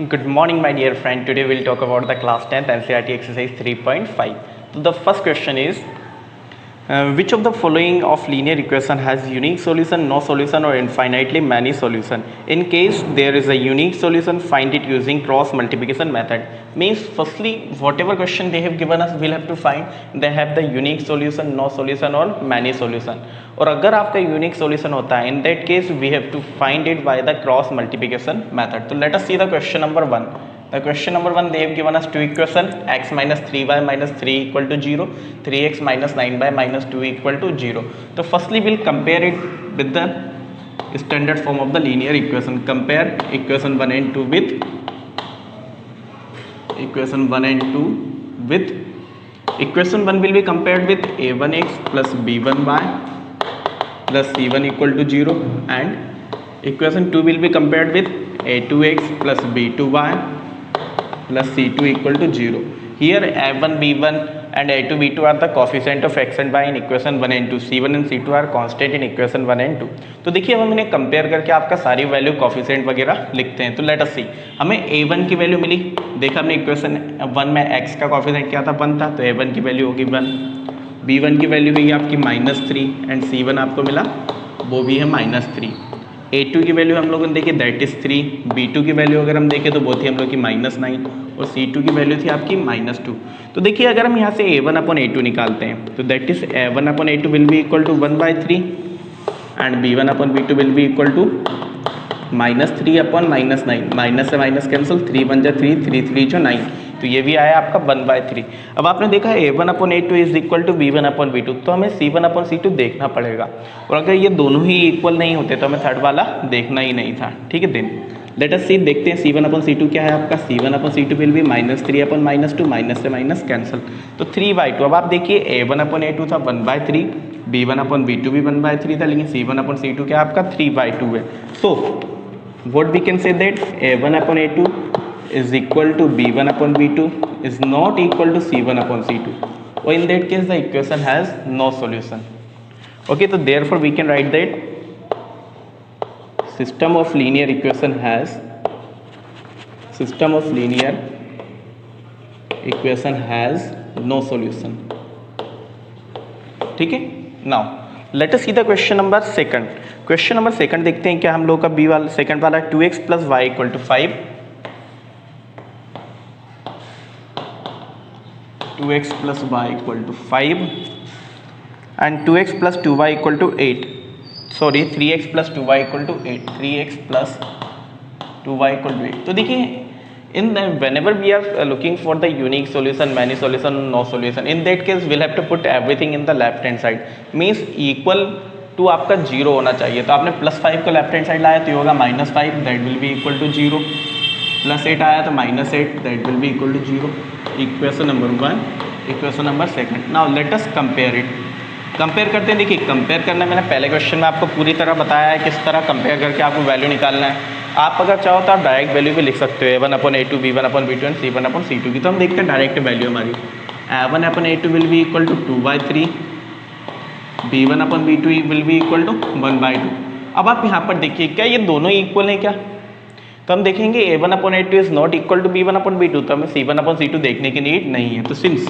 Good morning, my dear friend. Today we'll talk about the class 10th NCERT exercise 3.5. So the first question is, which of the following of linear equation has unique solution, no solution, or infinitely many solution? In case there is a unique solution, find it using cross multiplication method. Means firstly, whatever question they have given us, we'll have to find they have the unique solution, no solution, or many solution. और अगर आपका unique solution होता है, in that case we have to find it by the cross multiplication method. तो let us see the question number 1. The question number 1, they have given us two equation, x minus 3y minus 3 equal to 0, 3x minus 9y minus 2 equal to 0. So firstly we'll compare it with the standard form of the linear equation. Compare equation 1 and 2 with equation 1 and 2 with equation 1 will be compared with a1x plus b1y plus c1 equal to 0, and equation 2 will be compared with a2x plus b2y plus c2 equal to 0. Here a1 b1 and a2 b2 are the coefficient of x and y in equation 1 and 2. c1 and c2 are constant in equation 1 and 2. तो देखिए अब हम इन्हें compare करके आपका सारी value coefficient वगैरह लिखते हैं. तो लेट अस सी, हमें a1 की वैल्यू मिली. देखा हमने इक्वेशन 1 में x का कोफिशिएंट क्या था, 1 था, तो a1 की वैल्यू होगी 1. b1 की वैल्यू हुई आपकी -3 एंड c1 आपको मिला वो भी है -3. a2 की वैल्यू हम लोगों ने देखी दैट इज 3. b2 की वैल्यू अगर हम देखें तो वो थी हम लोग की -9 और c2 की वैल्यू थी आपकी -2. तो देखिए अगर हम यहाँ से a1 अपॉन a2 निकालते हैं तो that is a1 upon a2 will be equal to 1/3 and b1 upon b2 will be equal to -3 upon -9. Minus से माइनस कैंसिल, 3 1 जा 3, 3 3 जो 9, तो ये भी आया आपका 1/3. अब आपने देखा a1 upon a2 is equal to b1 upon b2, तो हमें c1 अपॉन c2 देखना पड़ेगा. और अगर ये दोनों ही इक्वल नहीं होते तो हमें थर्ड वाला देखना ही नहीं था. ठीक है, देन लेट अस सी, देखते हैं c1 अपॉन c2 क्या है आपका. c1 upon c2 will be -3 upon -2, minus से माइनस कैंसिल, तो 3/2. अब आप देखिए a1 अपॉन a2 था 1/3, b1 अपॉन b2 भी 1/3 था, लेकिन c1 अपॉन c2 क्या आपका 3/2 है. सो what we can say that a1 upon a2 is equal to b1 upon b2 is not equal to c1 upon c2, or in that case the equation has no solution. Okay, so therefore we can write that system of linear equation has no solution. ठीक है. now let us see the question number 2. Question number 2 देखते हैं क्या हम लोग का B वाला second वाला 2x plus Y equal to 5, 2x plus Y equal to 5 and 2x plus 2y equal to 8, sorry 3x plus 2y equal to 8, 3x plus 2y equal to 8. तो देखिए in the whenever we are looking for the unique solution, many solution, no solution, in that case we'll have to put everything in the left hand side. means equal to आपका 0 होना चाहिए. तो आपने +5 को left hand side लाया तो ये होगा -5, that will be equal to 0. +8 आया तो -8, that will be equal to 0. Equation number 1. Equation number 2. Now let us compare it. Compare करते हैं. देखिए कंपेयर करना मैंने पहले क्वेश्चन में आपको पूरी तरह बताया है किस तरह कंपेयर करके आपको वैल्यू निकालना है. आप अगर चाहो तो आप डायरेक्ट वैल्यू भी लिख सकते हो, a1 upon a2, b1 upon b2 and c1 upon c2 की. तो हम देखते हैं डायरेक्ट वैल्यू हमारी a1 upon a2 will be equal to 2/3, b1 upon b2 will be equal to 1/2. अब आप यहाँ पर देखिए क्या ये दोनों इक्वल हैं क्या. तो हम देखेंगे a1 upon a2 is not equal to b1 upon b2, तो हमें c1 अपॉन c2 देखने की नीड नहीं है. तो सिंस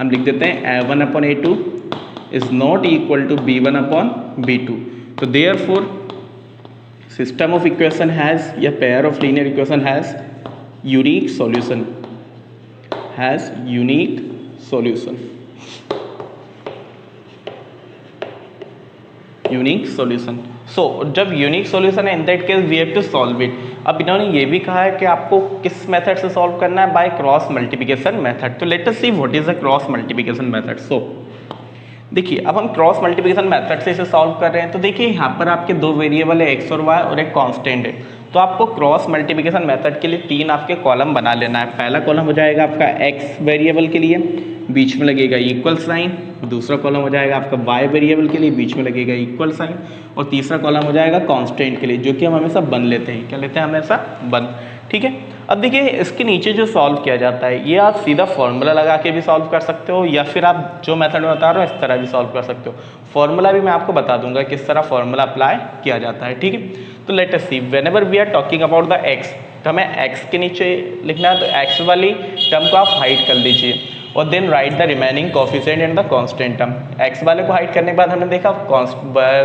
हम लिख देते हैं a1 upon a2 is not equal to b1 upon b2, तो therefore system of equation has या pair of linear equation has unique solution, has unique solution, unique solution. So जब यूनिक सॉल्यूशन है in that case we have to solve it. अब इन्होंने ये भी कहा है कि आपको किस मेथड से सॉल्व करना है, बाय क्रॉस मल्टीप्लिकेशन मेथड. तो let us see what is a cross multiplication method. So देखिए अब हम क्रॉस मल्टीप्लिकेशन मेथड से इसे सॉल्व कर रहे हैं. तो देखिए यहाँ पर आपके दो वेरिएबल है x और y और एक कांस्टेंट है. तो आपको क्रॉस मल्टीप्लिकेशन मेथड के लिए 3 आपके कॉलम बना लेना है. पहला कॉलम हो जाएगा आपका x वेरिएबल के लिए, बीच में लगेगा इक्वल साइन. दूसरा कॉलम हो जाएगा आपका y वेरिएबल के लिए, बीच में लगेगा इक्वल साइन. और तीसरा कॉलम हो जाएगा कांस्टेंट के लिए, जो कि हम हमेशा 1 लेते हैं. क्या लेते हैं हमेशा 1. ठीक है. अब देखिए इसके नीचे जो सॉल्व किया जाता है ये आप सीधा फॉर्मूला लगा के भी सॉल्व कर सकते हो, या फिर आप जो मेथड में बता रहे हो इस तरह भी सॉल्व कर सकते हो. फॉर्मूला भी मैं आपको बता दूंगा किस तरह फॉर्मूला अप्लाई किया जाता है. ठीक है. तो let us see, whenever we are talking about the X, तो हमें x के नीचे लिखना है, तो x वाली टर्म को आप हाइड कर लीजिए और then write the remaining coefficient and the constant term. x वाले को हाइड करने के बाद हमने देखा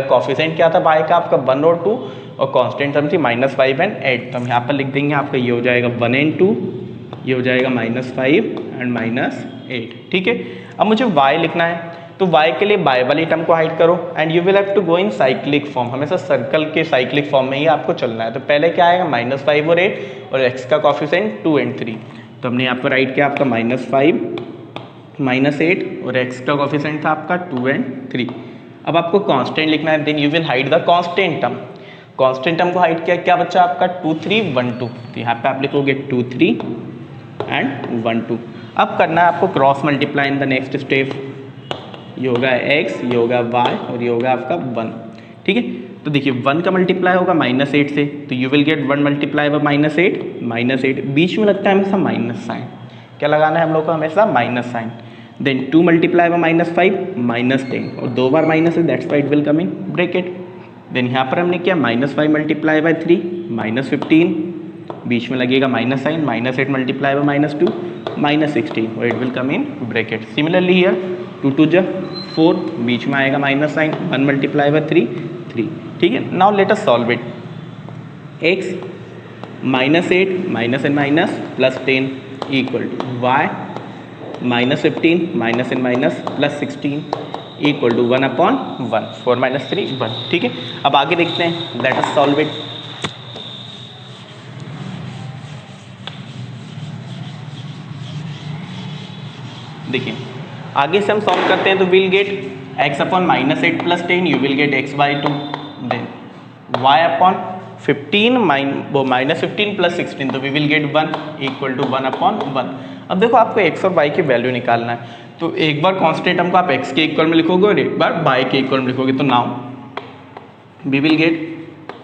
कोफिशिएंट क्या था y का आपका 1 और 2 और कांस्टेंट टर्म थी -5 एंड 8। तो हम यहाँ पर लिख देंगे आपका ये हो जाएगा 1 एंड 2, ये हो जाएगा -5 एंड -8। ठीक है, अब मुझे y लिखना है, तो y के लिए y वाली टर्म को हाइड करो and you will have to go in cyclic form, हमेशा सर्कल के साइक्लिक फॉर्म में ही आपको चलना है। तो पहले क्या आएगा -5 और 8 और x का कोफिशिएंट 2 एंड 3। तो हमने यहाँ पर राइट किया आपका -5 -8 और x का कोफिशिएंट था आपका 2 एंड 3। अब आपको कांस्टेंट लिखना है, then you will hide the constant term. Constant term को हाइड किया, क्या बच्चा आपका 2 3 1 2, तो यहाँ पे आप लिखोगे 2 3 एंड 1 2। अब करना है आपको cross multiply in the next step, ये होगा x, ये होगा y और ये होगा आपका 1। ठीक है, तो देखिए 1 का मल्टीप्लाई होगा -8 से, तो you will get 1 multiply by -8, बीच में लगता है हमेशा माइनस साइन, क्या लगाना है हम लोग को हमेशा minus sign. Then 2 multiply by -5 -10 और 2 बार माइनस है, that's why it will come in bracket. Then यहाँ पर हमने किया -5 मल्टीप्लाई बाय 3 -15, बीच में लगेगा माइनस साइन, -8 मल्टीप्लाई बाय -2 -16 और it will come in bracket. Similarly here 2 2 जा 4, बीच में आएगा माइनस साइन, 1 मल्टीप्लाई बाय 3 3। ठीक है, now let us solve it. x -8 minus and minus +10 equal to y -15 minus and minus +16 equal to 1/1, 4 - 3 1। ठीक है, अब आगे देखते हैं, लेट अस सॉल्व इट। देखिए आगे से हम सॉल्व करते हैं, तो will get x/-8 + 10, you will get x/2, then y/15 -15 + 16, तो we will get 1 equal to 1/1। अब देखो आपको x और y की वैल्यू निकालना है, तो एक बार कांस्टेंट टर्म को आप x के इक्वल में लिखोगे और एक बार y के इक्वल में लिखोगे, तो now we will get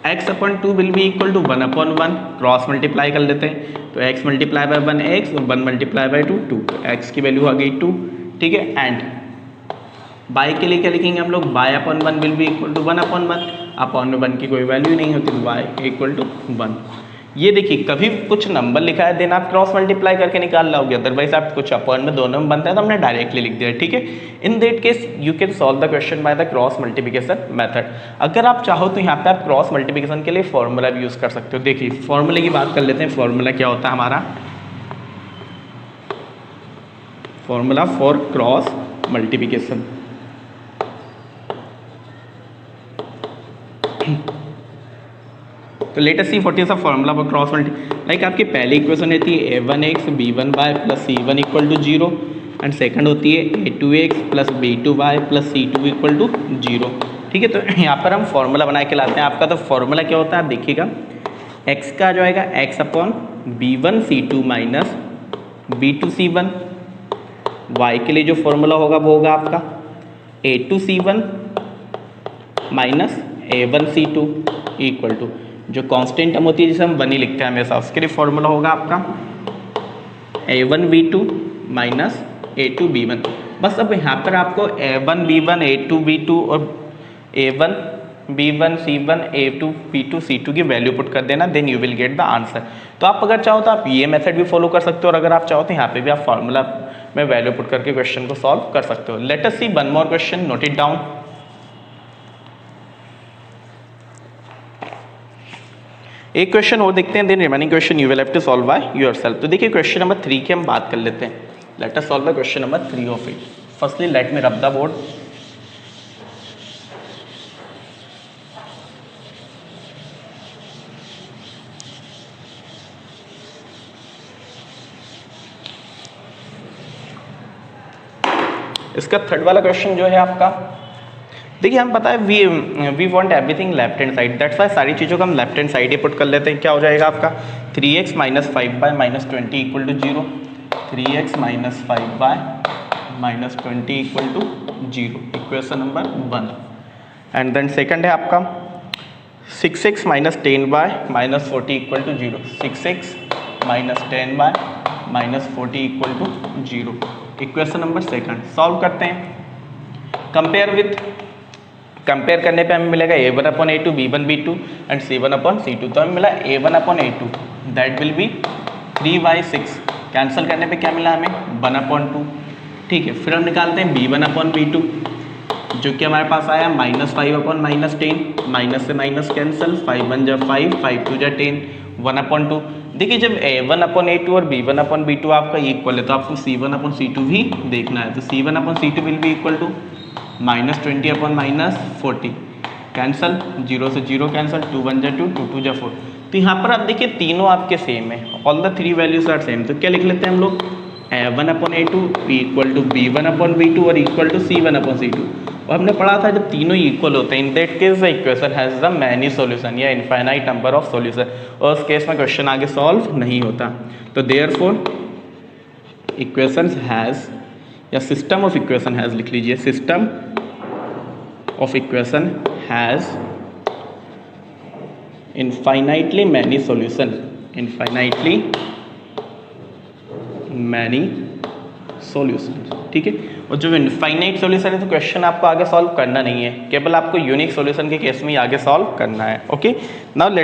x/2 will be equal to 1/1, cross multiply कर लेते हैं, तो x मल्टीप्लाई बाय 1 x और 1 मल्टीप्लाई बाय 2 2, तो x की वैल्यू आ गई 2। ठीक है, एंड y के लिए क्या लिखेंगे हम लोग, y/1 will be equal to 1/1, upon में 1 की कोई वैल्यू नहीं होती, तो y इक्वल टू 1। ये देखिए कभी कुछ नंबर लिखा है देन आप क्रॉस मल्टीप्लाई करके निकाल लाओगे, अदरवाइज आप कुछ अपॉन में दोनों में बनता है तो हमने डायरेक्टली लिख दिया। ठीक है, in that case you can solve the question by the cross multiplication method. अगर आप चाहो तो यहाँ पे आप क्रॉस मल्टीप्लिकेशन के लिए फॉर्मूला भी यूज कर सकते हो। देखिए फॉर्मूले की बात कर लेते हैं, फॉर्मूला क्या होता है हमारा, फॉर्मूला फॉर क्रॉस मल्टीप्लिकेशन। तो let us see what is the formula for cross multi. Like आपकी पहली इक्वेशन रहती है a1x b1y + c1 equal to 0 and second होती है a2x + b2y + c2 equal to 0। ठीक है, तो यहाँ पर हम फॉर्मूला बना के लाते हैं आपका। तो फॉर्मूला क्या होता है आप देखिएगा, x का जो आएगा x/b1c2 माइनस b2c1, y के लिए जो फॉर्मूला होगा वो होगा आपका a2c1 minus a1c2 equal to, जो कांस्टेंट टर्म होती है जिसे हम 1 ही लिखते हैं हमेशा, उसके लिए फॉर्मूला होगा आपका a1b2 माइनस a2b1। बस अब यहाँ पर आपको a1b1 a2b2 और a1b1 c1 a2b2 c2 की वैल्यू पुट कर देना, then you will get the answer. तो आप अगर चाहो तो आप ये मेथड भी फॉलो कर सकते हो, और अगर आप चाहो तो यहाँ पे भी आप फॉर्मूला में वैल्यू पुट करके क्वेश्चन को सॉल्व कर सकते हो। Let us see one more question, note it down. एक क्वेश्चन और देखते हैं, then remaining question you will have to solve by yourself. तो देखिए क्वेश्चन नंबर 3 की हम बात कर लेते हैं। Let us solve the question number 3 of it. Firstly let me rub the board. इसका थर्ड वाला क्वेश्चन जो है आपका, देखिए हम पता है we want everything left hand side, that's why सारी चीज़ों को हम लेफ्ट हैंड साइड ही पुट कर लेते हैं। क्या हो जाएगा आपका 3x - 5y - 20 equal to 0, 3x - 5y - 20 equal to 0, equation number 1। And then second है आपका 6x - 10y - 40 equal to 0, 6x - 10y - 40 equal to 0, equation number second. Solve करते हैं, कंपेयर विथ कंपेयर करने पे हमें मिलेगा a1/a2 b1b2 एंड c1/c2। तो हमें मिला a1/a2 that will B 3/6। Cancel करने पे क्या मिला हमें 1/2। ठीक है, फिर हम निकालते हैं b1/b2 जो कि हमारे पास आया -5/-10। माइनस से माइनस कैंसिल, 5 × 5, 5 × 10, 1/2। देखिए जब a1/a2 और b1/b2 आपका इक्वल है तो आपको c1/c2 भी देखना है। तो c1/c2 will be equal to -20/-40। Cancel, 0 से 0 कैंसल, 2 × 1 = 2, 2 × 2 = 4। तो यहाँ पर आप देखिए तीनों आपके सेम है, all the 3 values are same. तो क्या लिख लेते हैं हम लोग a1/a2 इक्वल टू b1/b2 और इक्वल टू c1/c2। और हमने पढ़ा था जब तीनों इक्वल होते हैं इन that case the equation has the many solution या इनफाइनाइट नंबर ऑफ सॉल्यूशन, और उस केस में क्वेश्चन आगे सॉल्व नहीं होता। तो देयरफॉर इक्वेशंस हैज़ या सिस्टम ऑफ इक्वेशन हैज़ लिख लीजिए, system of equation has infinitely many solution, infinitely many solution. ठीक है, और जो इनफाइनाइट सॉल्यूशन है तो क्वेश्चन आपको आगे सॉल्व करना नहीं है, केवल आपको यूनिक सॉल्यूशन के केस में ही आगे सॉल्व करना है। Okay, now let